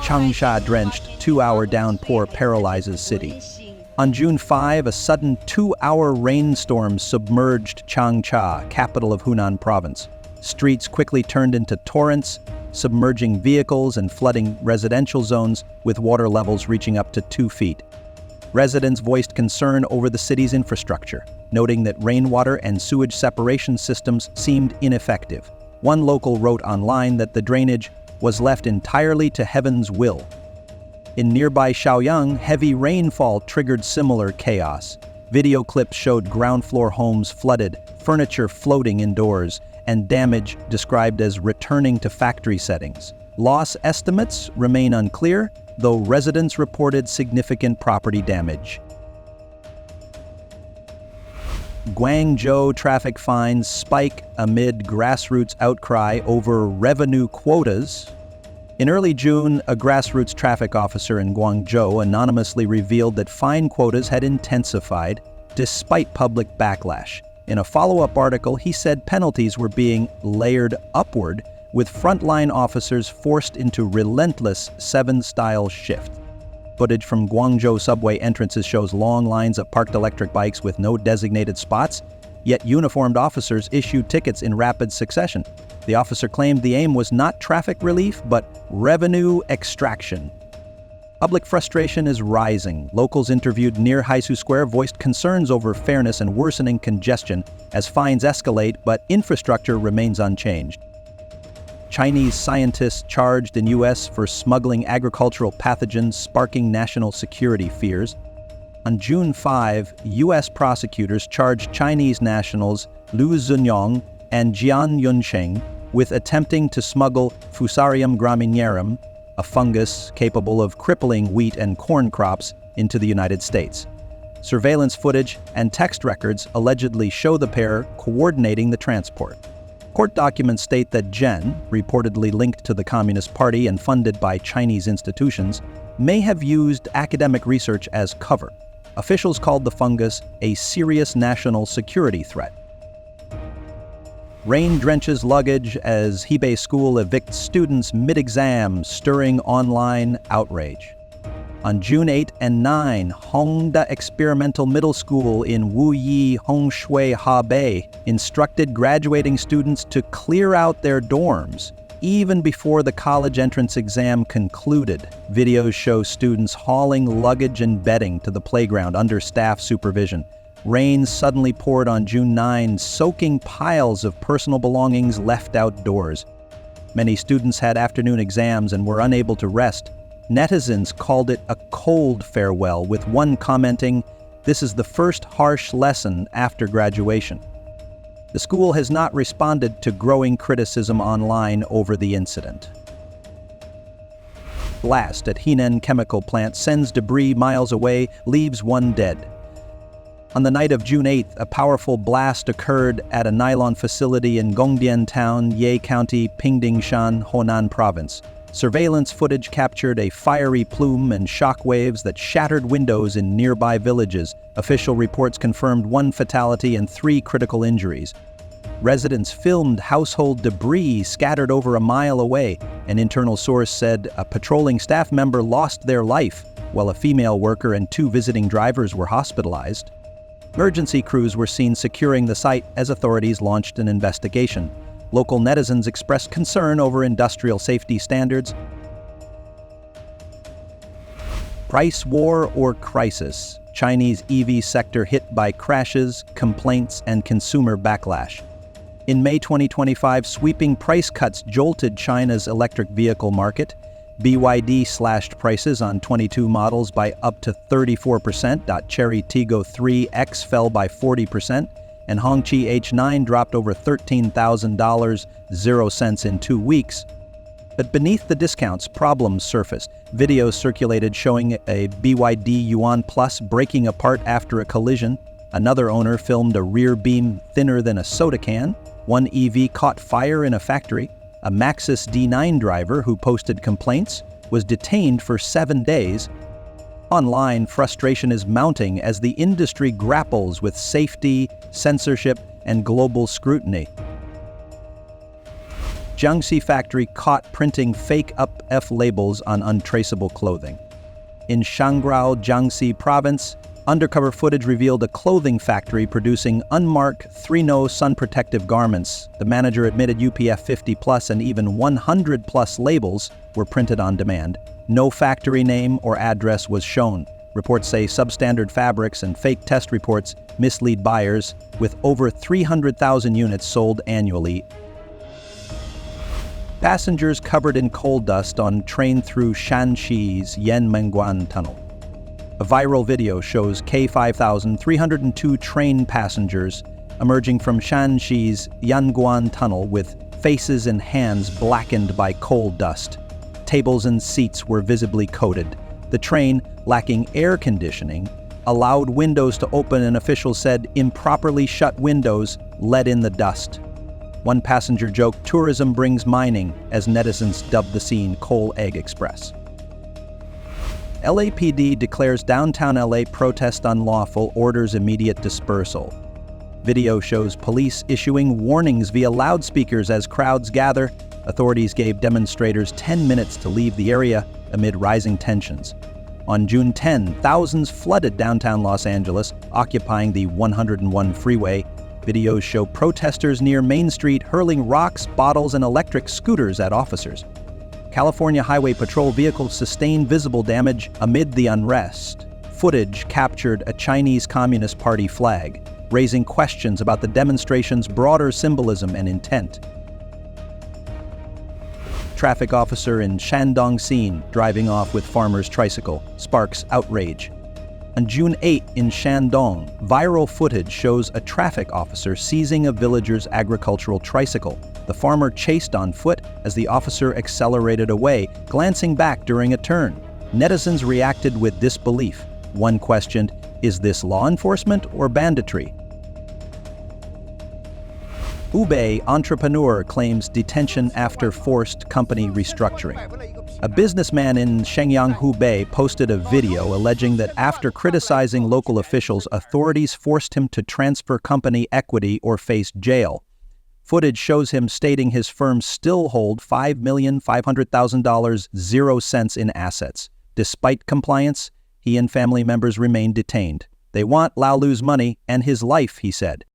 Changsha Drenched 2-hour downpour paralyzes city. On June 5, a sudden 2-hour rainstorm submerged Changsha, capital of Hunan Province. Streets quickly turned into torrents, submerging vehicles and flooding residential zones with water levels reaching up to 2 feet. Residents voiced concern over the city's infrastructure, noting that rainwater and sewage separation systems seemed ineffective. One local wrote online that the drainage was left entirely to heaven's will. In nearby Shaoyang, heavy rainfall triggered similar chaos. Video clips showed ground floor homes flooded, furniture floating indoors, and damage described as returning to factory settings. Loss estimates remain unclear, though residents reported significant property damage. Guangzhou traffic fines spike amid grassroots outcry over revenue quotas. In early June, a grassroots traffic officer in Guangzhou anonymously revealed that fine quotas had intensified despite public backlash. In a follow-up article, he said penalties were being layered upward, with frontline officers forced into relentless 7-style shift. Footage from Guangzhou subway entrances shows long lines of parked electric bikes with no designated spots, yet uniformed officers issued tickets in rapid succession. The officer claimed the aim was not traffic relief, but revenue extraction. Public frustration is rising. Locals interviewed near Haisu Square voiced concerns over fairness and worsening congestion as fines escalate, but infrastructure remains unchanged. Chinese scientists charged in U.S. for smuggling agricultural pathogens, sparking national security fears. On June 5, U.S. prosecutors charged Chinese nationals Lu Zunyong and Jian Yunsheng with attempting to smuggle Fusarium graminearum, a fungus capable of crippling wheat and corn crops, into the United States. Surveillance footage and text records allegedly show the pair coordinating the transport. Court documents state that Zhen, reportedly linked to the Communist Party and funded by Chinese institutions, may have used academic research as cover. Officials called the fungus a serious national security threat. Rain drenches Luggage as Hebei school evicts students mid-exam, stirring online outrage. On June 8 and 9, Hongda Experimental Middle School in Wuyi, Hongshui, Hebei instructed graduating students to clear out their dorms even before the college entrance exam concluded. Videos show students hauling luggage and bedding to the playground under staff supervision. Rain suddenly poured on June 9, soaking piles of personal belongings left outdoors. Many students had afternoon exams and were unable to rest. Netizens called it a cold farewell, with one commenting, "This is the first harsh lesson after graduation." The school has not responded to growing criticism online over the incident. Blast at Henan chemical plant sends debris miles away, leaves one dead. On the night of June 8th, a powerful blast occurred at a nylon facility in Gongdian Town, Ye County, Pingdingshan, Hunan Province. Surveillance footage captured a fiery plume and shockwaves that shattered windows in nearby villages. Official reports confirmed 1 fatality and 3 critical injuries. Residents filmed household debris scattered over a mile away. An internal source said a patrolling staff member lost their life, while a female worker and 2 visiting drivers were hospitalized. Emergency crews were seen securing the site as authorities launched an investigation. Local netizens expressed concern over industrial safety standards. Price war or crisis? Chinese EV sector hit by crashes, complaints, and consumer backlash. In May 2025, sweeping price cuts jolted China's electric vehicle market. BYD slashed prices on 22 models by up to 34%. Chery Tiggo 3X fell by 40%. And Hongqi H9 dropped over $13,000, 0 cents in 2 weeks. But beneath the discounts, problems surfaced. Videos circulated showing a BYD Yuan Plus breaking apart after a collision. Another owner filmed a rear beam thinner than a soda can. One EV caught fire in a factory. A Maxus D9 driver who posted complaints was detained for 7 days. Online, frustration is mounting as the industry grapples with safety, censorship, and global scrutiny. Jiangxi factory caught printing fake UP-F labels on untraceable clothing. In Shangrao, Jiangxi Province, undercover footage revealed a clothing factory producing unmarked 3-no sun protective garments. The manager admitted UPF 50+ and even 100+ labels were printed on demand. No factory name or address was shown. Reports say substandard fabrics and fake test reports mislead buyers, with over 300,000 units sold annually. Passengers covered in coal dust on train through Shanxi's Yanmenguan Tunnel. A viral video shows K5302 train passengers emerging from Shanxi's Yanguan Tunnel with faces and hands blackened by coal dust. Tables and seats were visibly coated. The train, lacking air conditioning, allowed windows to open, and officials said improperly shut windows let in the dust. One passenger joked, "Tourism brings mining," as netizens dubbed the scene Coal Egg Express. LAPD declares downtown LA protest unlawful, orders immediate dispersal. Video shows police issuing warnings via loudspeakers as crowds gather. Authorities gave demonstrators 10 minutes to leave the area amid rising tensions. On June 10, thousands flooded downtown Los Angeles, occupying the 101 freeway. Videos show protesters near Main Street hurling rocks, bottles, and electric scooters at officers. California Highway Patrol vehicles sustained visible damage amid the unrest. Footage captured a Chinese Communist Party flag, raising questions about the demonstration's broader symbolism and intent. Traffic officer in Shandong seen driving off with farmer's tricycle sparks outrage. On June 8 in Shandong, viral footage shows a traffic officer seizing a villager's agricultural tricycle. The farmer chased on foot as the officer accelerated away, glancing back during a turn. Netizens reacted with disbelief. One questioned, "Is this law enforcement or banditry?" Hebei entrepreneur claims detention after forced company restructuring. A businessman in Shenyang, Hebei, posted a video alleging that after criticizing local officials, authorities forced him to transfer company equity or face jail. Footage shows him stating his firm still hold $5,500,000 0 cents in assets. Despite compliance, he and family members remain detained. They want Laolu's money and his life, he said.